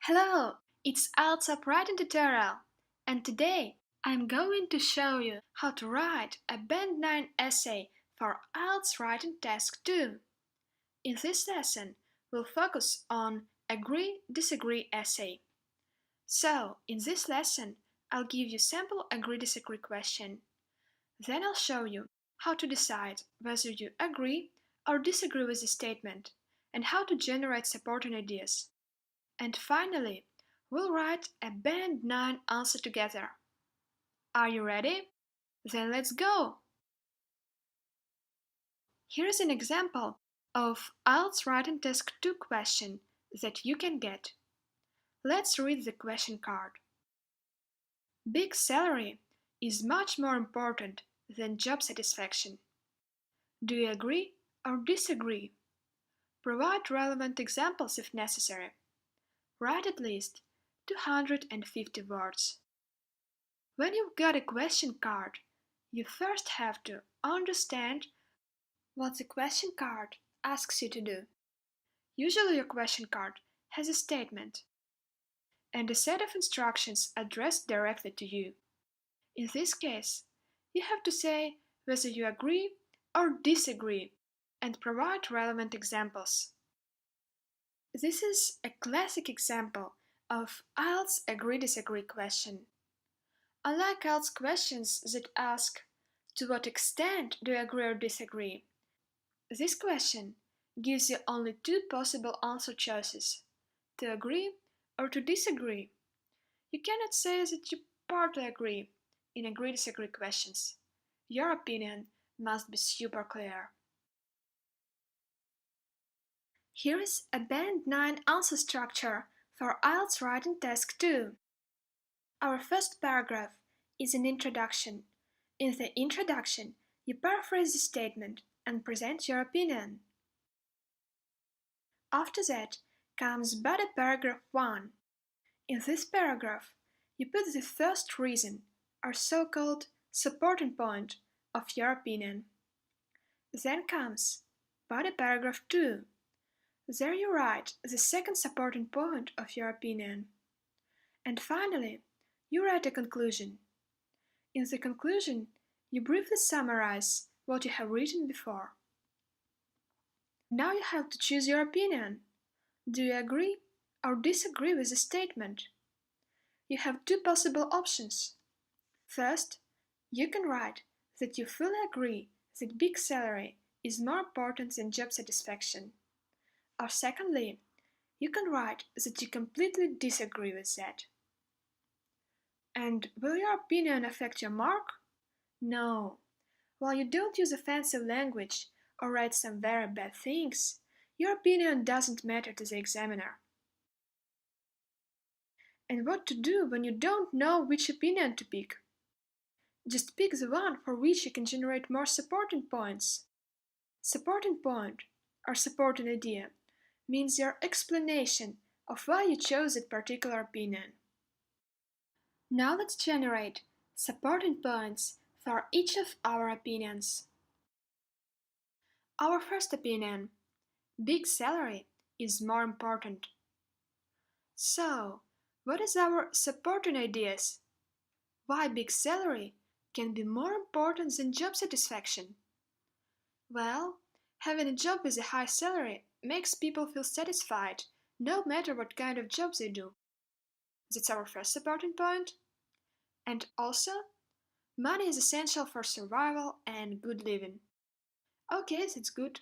Hello, it's IELTS UP Writing tutorial, and today I'm going to show you how to write a Band 9 essay for IELTS Writing Task 2. In this lesson, we'll focus on agree-disagree essay. So, in this lesson, I'll give you sample agree-disagree question. Then I'll show you how to decide whether you agree or disagree with the statement and how to generate supporting ideas. And finally, we'll write a Band 9 answer together. Are you ready? Then let's go! Here is an example of IELTS Writing Task 2 question that you can get. Let's read the question card. Big salary is much more important than job satisfaction. Do you agree or disagree? Provide relevant examples if necessary. Write at least 250 words. When you've got a question card, you first have to understand what the question card asks you to do. Usually your question card has a statement and a set of instructions addressed directly to you. In this case, you have to say whether you agree or disagree and provide relevant examples. This is a classic example of IELTS agree-disagree question. Unlike IELTS questions that ask, to what extent do you agree or disagree? This question gives you only two possible answer choices, to agree or to disagree. You cannot say that you partly agree in agree-disagree questions. Your opinion must be super clear. Here is a Band 9 answer structure for IELTS Writing Task 2. Our first paragraph is an introduction. In the introduction, you paraphrase the statement and present your opinion. After that comes body paragraph 1. In this paragraph, you put the first reason, or so-called supporting point, of your opinion. Then comes body paragraph 2. There you write the second supporting point of your opinion. And finally, you write a conclusion. In the conclusion, you briefly summarize what you have written before. Now you have to choose your opinion. Do you agree or disagree with the statement? You have two possible options. First, you can write that you fully agree that big salary is more important than job satisfaction. Or secondly, you can write that you completely disagree with that. And will your opinion affect your mark? No. While you don't use offensive language or write some very bad things, your opinion doesn't matter to the examiner. And what to do when you don't know which opinion to pick? Just pick the one for which you can generate more supporting points. Supporting point, or supporting idea, means your explanation of why you chose that particular opinion. Now let's generate supporting points for each of our opinions. Our first opinion: big salary is more important. So, what is our supporting ideas? Why big salary can be more important than job satisfaction? Well, having a job with a high salary makes people feel satisfied, no matter what kind of job they do. That's our first supporting point. And also, money is essential for survival and good living. Okay, that's good.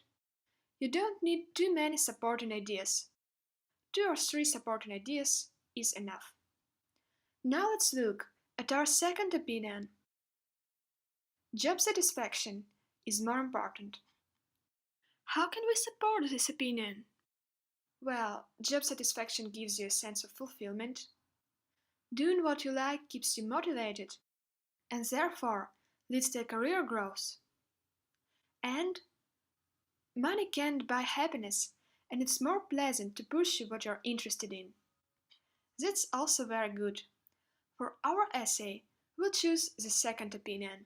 You don't need too many supporting ideas. 2 or 3 supporting ideas is enough. Now let's look at our second opinion. Job satisfaction is more important. How can we support this opinion? Well, job satisfaction gives you a sense of fulfillment. Doing what you like keeps you motivated and therefore leads to career growth. And money can't buy happiness, and it's more pleasant to pursue what you're interested in. That's also very good. For our essay, we'll choose the second opinion.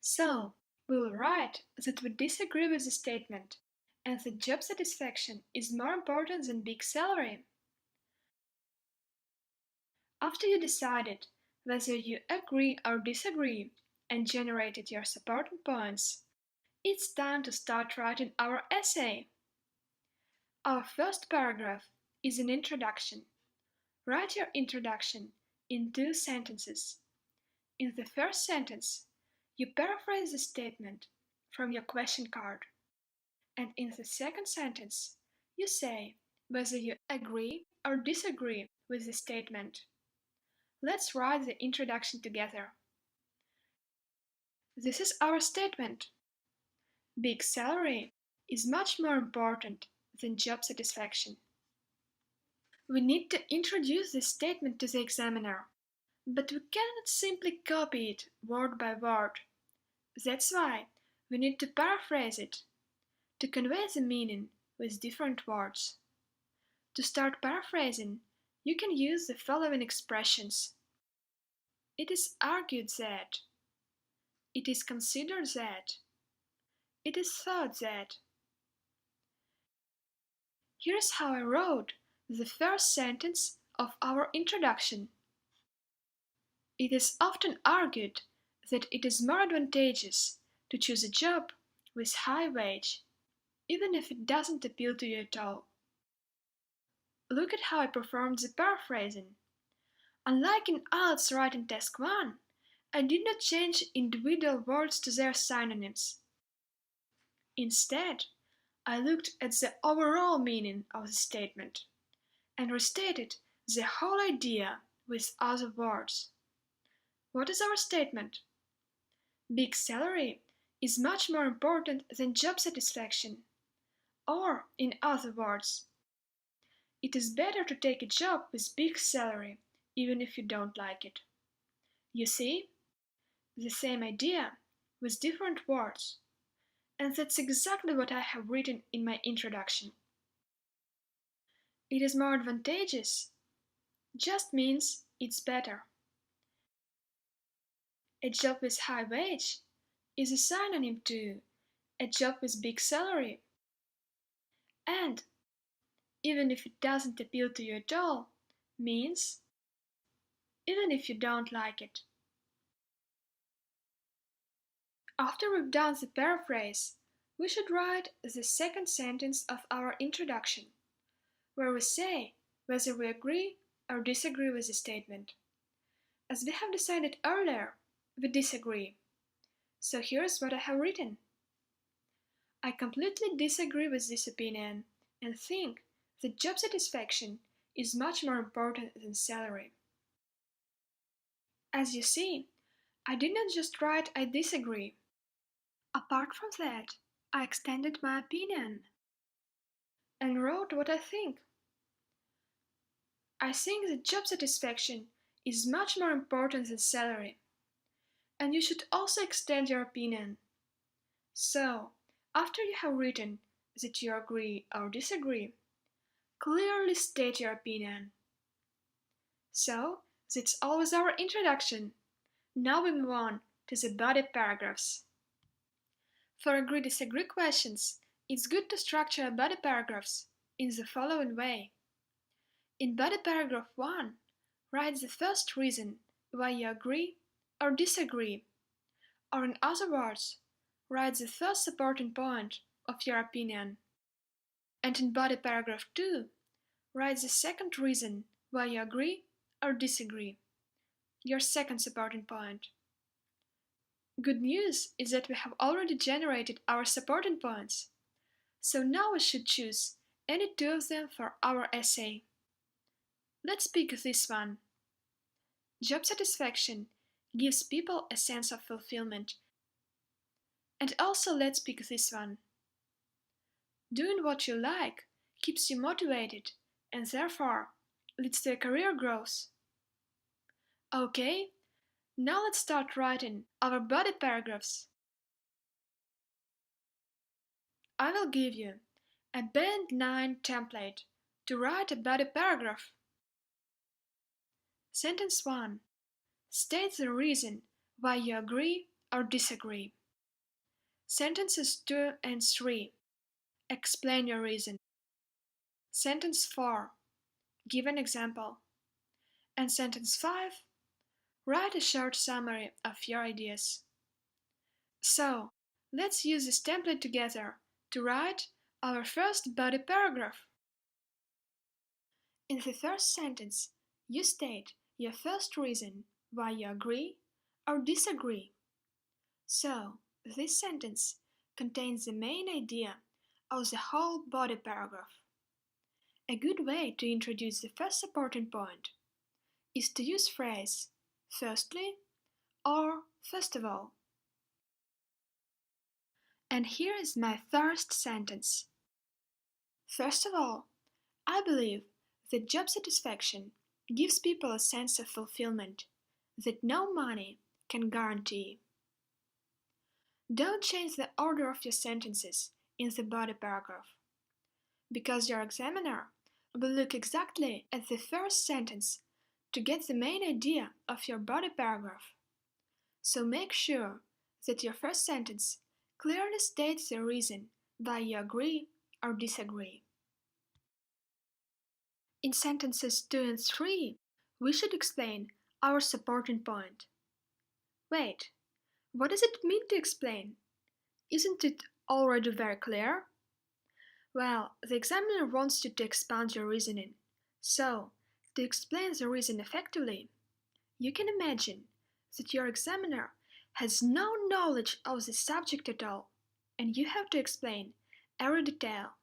So, we will write that we disagree with the statement and that job satisfaction is more important than big salary. After you decided whether you agree or disagree and generated your supporting points, it's time to start writing our essay. Our first paragraph is an introduction. Write your introduction in 2 sentences. In the first sentence, you paraphrase the statement from your question card. And in the second sentence, you say whether you agree or disagree with the statement. Let's write the introduction together. This is our statement. Big salary is much more important than job satisfaction. We need to introduce this statement to the examiner, but we cannot simply copy it word by word. That's why we need to paraphrase it, to convey the meaning with different words. To start paraphrasing, you can use the following expressions. It is argued that. It is considered that. It is thought that. Here's how I wrote the first sentence of our introduction. It is often argued that it is more advantageous to choose a job with high wage, even if it doesn't appeal to you at all. Look at how I performed the paraphrasing. Unlike in IELTS Writing Task 1, I did not change individual words to their synonyms. Instead, I looked at the overall meaning of the statement and restated the whole idea with other words. What is our statement? Big salary is much more important than job satisfaction. Or, in other words, it is better to take a job with big salary, even if you don't like it. You see? The same idea, with different words. And that's exactly what I have written in my introduction. It is more advantageous just means it's better. A job with high wage is a synonym to a job with big salary. And, even if it doesn't appeal to you at all, means even if you don't like it. After we've done the paraphrase, we should write the second sentence of our introduction, where we say whether we agree or disagree with the statement. As we have decided earlier, we disagree. So here's what I have written. I completely disagree with this opinion and think that job satisfaction is much more important than salary. As you see, I did not just write I disagree. Apart from that, I extended my opinion and wrote what I think. I think that job satisfaction is much more important than salary. And you should also extend your opinion. So, after you have written that you agree or disagree, clearly state your opinion. So, that's all with our introduction. Now we move on to the body paragraphs. For agree-disagree questions, it's good to structure a body paragraphs in the following way. In body paragraph 1, write the first reason why you agree or disagree. Or in other words, write the first supporting point of your opinion. And in body paragraph 2, write the second reason why you agree or disagree, your second supporting point. Good news is that we have already generated our supporting points. So now we should choose any 2 of them for our essay. Let's pick this one. Job satisfaction gives people a sense of fulfillment. And also let's pick this one. Doing what you like keeps you motivated and therefore leads to a career growth. Okay, now let's start writing our body paragraphs. I will give you a Band 9 template to write a body paragraph. Sentence 1. State the reason why you agree or disagree. Sentences 2 and 3. Explain your reason. Sentence 4. Give an example. And sentence 5, write a short summary of your ideas. So, let's use this template together to write our first body paragraph. In the first sentence, you state your first reason why you agree or disagree. So, this sentence contains the main idea of the whole body paragraph. A good way to introduce the first supporting point is to use phrase firstly or first of all. And here is my first sentence. First of all, I believe that job satisfaction gives people a sense of fulfillment that no money can guarantee. Don't change the order of your sentences in the body paragraph, because your examiner will look exactly at the first sentence to get the main idea of your body paragraph. So make sure that your first sentence clearly states the reason why you agree or disagree. In sentences 2 and 3, we should explain our supporting point. Wait, what does it mean to explain? Isn't it already very clear? Well, the examiner wants you to expand your reasoning. So, to explain the reason effectively, you can imagine that your examiner has no knowledge of the subject at all, and you have to explain every detail.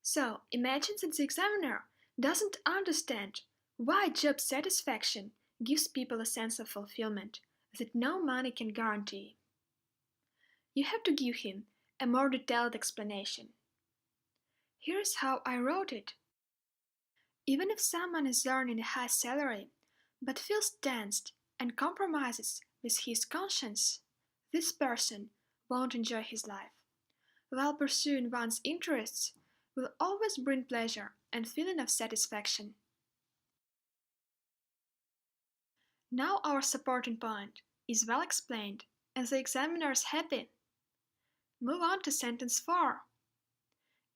So, imagine that the examiner doesn't understand why job satisfaction gives people a sense of fulfillment that no money can guarantee. You have to give him a more detailed explanation. Here's how I wrote it. Even if someone is earning a high salary, but feels tensed and compromises with his conscience, this person won't enjoy his life. While pursuing one's interests will always bring pleasure and feeling of satisfaction. Now our supporting point is well explained and the examiner is happy. Move on to sentence 4.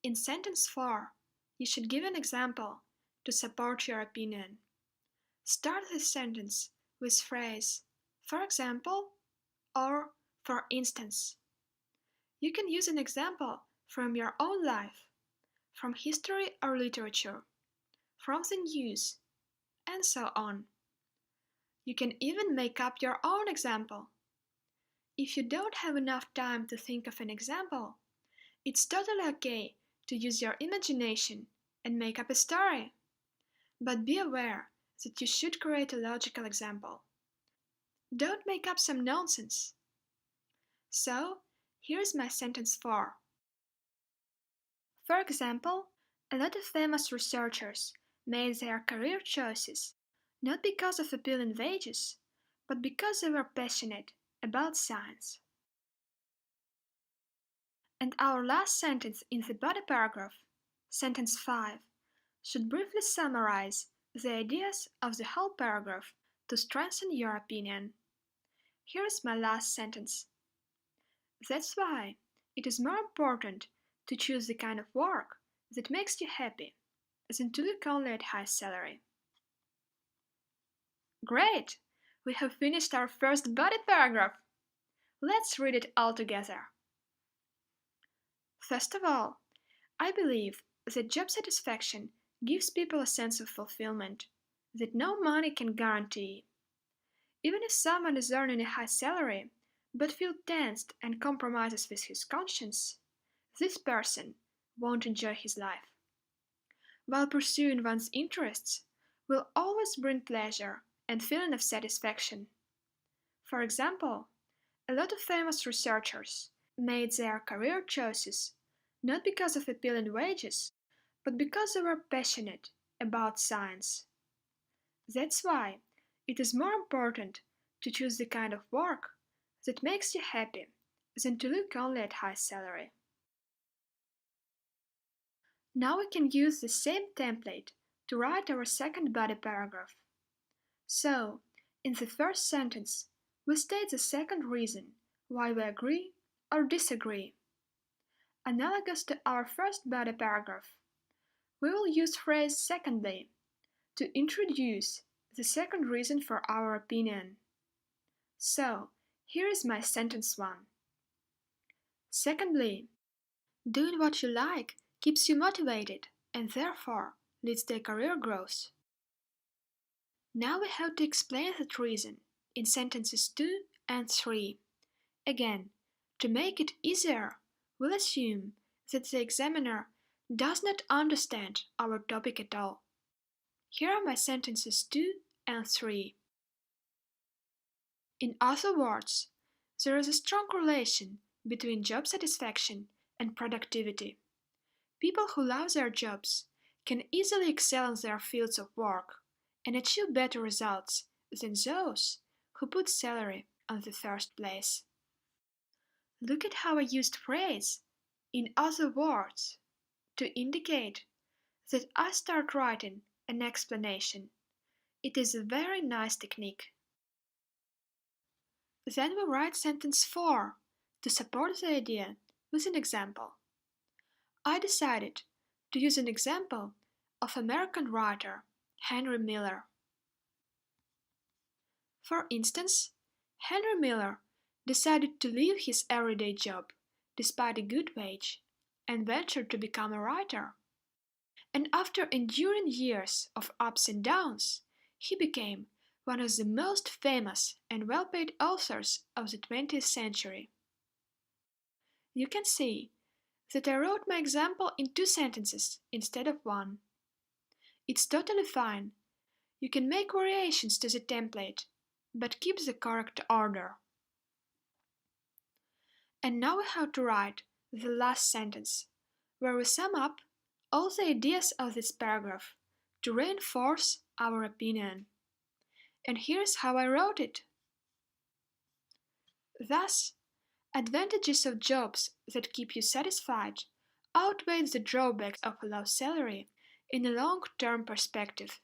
In sentence 4, you should give an example to support your opinion. Start this sentence with phrase, for example, or for instance. You can use an example from your own life, from history or literature, from the news, and so on. You can even make up your own example. If you don't have enough time to think of an example, it's totally okay to use your imagination and make up a story. But be aware that you should create a logical example. Don't make up some nonsense. So, here's my sentence 4. For example, a lot of famous researchers made their career choices not because of appealing wages, but because they were passionate about science. And our last sentence in the body paragraph, sentence 5, should briefly summarize the ideas of the whole paragraph to strengthen your opinion. Here is my last sentence. That's why it is more important to choose the kind of work that makes you happy than to look only at high salary. Great! We have finished our first body paragraph. Let's read it all together. First of all, I believe that job satisfaction gives people a sense of fulfillment that no money can guarantee. Even if someone is earning a high salary, but feels tensed and compromises with his conscience, this person won't enjoy his life. While pursuing one's interests will always bring pleasure and feeling of satisfaction. For example, a lot of famous researchers made their career choices not because of appealing wages, but because they were passionate about science. That's why it is more important to choose the kind of work that makes you happy than to look only at high salary. Now we can use the same template to write our second body paragraph. So, in the first sentence, we state the second reason why we agree or disagree. Analogous to our first body paragraph, we will use phrase secondly to introduce the second reason for our opinion. So, here is my sentence 1. Secondly, doing what you like keeps you motivated and therefore leads to career growth. Now we have to explain that reason in sentences 2 and 3. Again, to make it easier, we'll assume that the examiner does not understand our topic at all. Here are my sentences 2 and 3. In other words, there is a strong relation between job satisfaction and productivity. People who love their jobs can easily excel in their fields of work and achieve better results than those who put salary on the first place. Look at how I used phrase, in other words, to indicate that I start writing an explanation. It is a very nice technique. Then we write sentence 4 to support the idea with an example. I decided to use an example of American writer Henry Miller. For instance, Henry Miller decided to leave his everyday job despite a good wage and ventured to become a writer. And after enduring years of ups and downs, he became one of the most famous and well-paid authors of the 20th century. You can see that I wrote my example in 2 sentences instead of 1. It's totally fine. You can make variations to the template, but keep the correct order. And now we have to write the last sentence, where we sum up all the ideas of this paragraph to reinforce our opinion. And here's how I wrote it. Thus, advantages of jobs that keep you satisfied outweigh the drawbacks of a low salary in a long-term perspective.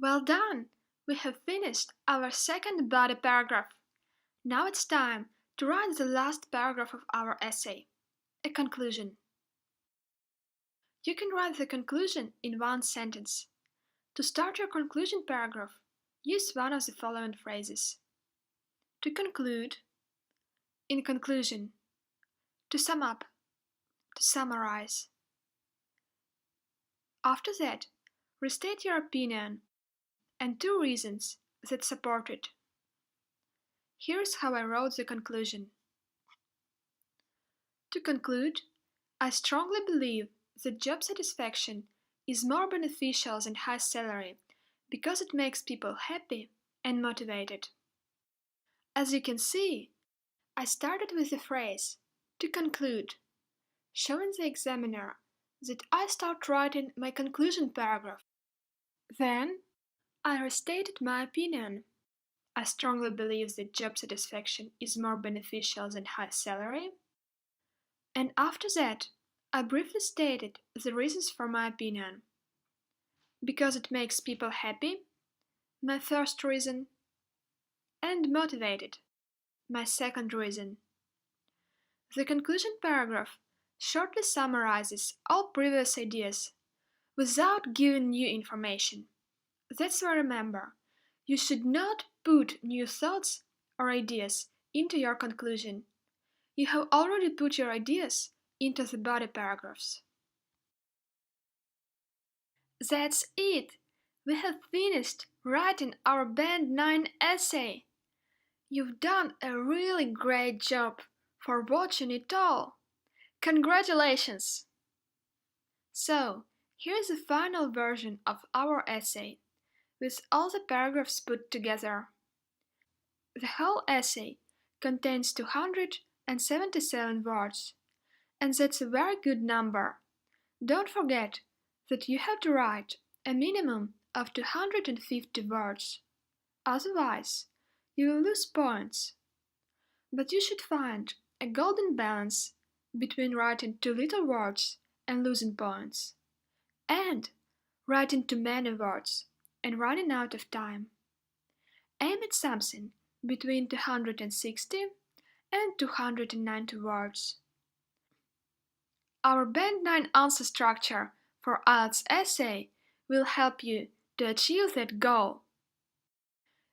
Well done! We have finished our second body paragraph. Now it's time to write the last paragraph of our essay, a conclusion. You can write the conclusion in 1 sentence. To start your conclusion paragraph, use one of the following phrases. To conclude, in conclusion, to sum up, to summarize. After that, restate your opinion and 2 reasons that support it. Here's how I wrote the conclusion. To conclude, I strongly believe that job satisfaction is more beneficial than high salary because it makes people happy and motivated. As you can see, I started with the phrase, to conclude, showing the examiner that I start writing my conclusion paragraph. Then, I restated my opinion. I strongly believe that job satisfaction is more beneficial than high salary. And after that, I briefly stated the reasons for my opinion. Because it makes people happy, my first reason, and motivated, my second reason. The conclusion paragraph shortly summarizes all previous ideas without giving new information. That's why remember, you should not put new thoughts or ideas into your conclusion. You have already put your ideas into the body paragraphs. That's it! We have finished writing our Band 9 essay. You've done a really great job for watching it all. Congratulations! So, here's the final version of our essay, with all the paragraphs put together. The whole essay contains 277 words, and that's a very good number. Don't forget that you have to write a minimum of 250 words. Otherwise, you will lose points. But you should find a golden balance between writing too little words and losing points, and writing too many words and running out of time. Aim at something between 260 and 290 words. Our Band 9 answer structure for IELTS essay will help you to achieve that goal.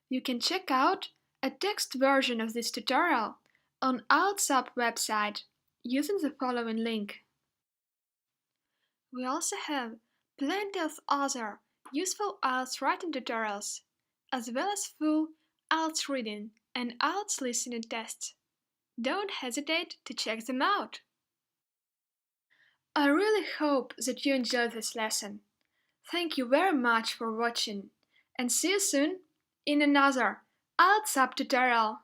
You can check out a text version of this tutorial on IELTS UP website using the following link. We also have plenty of other useful IELTS writing tutorials, as well as full IELTS reading and IELTS listening tests. Don't hesitate to check them out. I really hope that you enjoyed this lesson. Thank you very much for watching, and see you soon in another IELTS UP tutorial.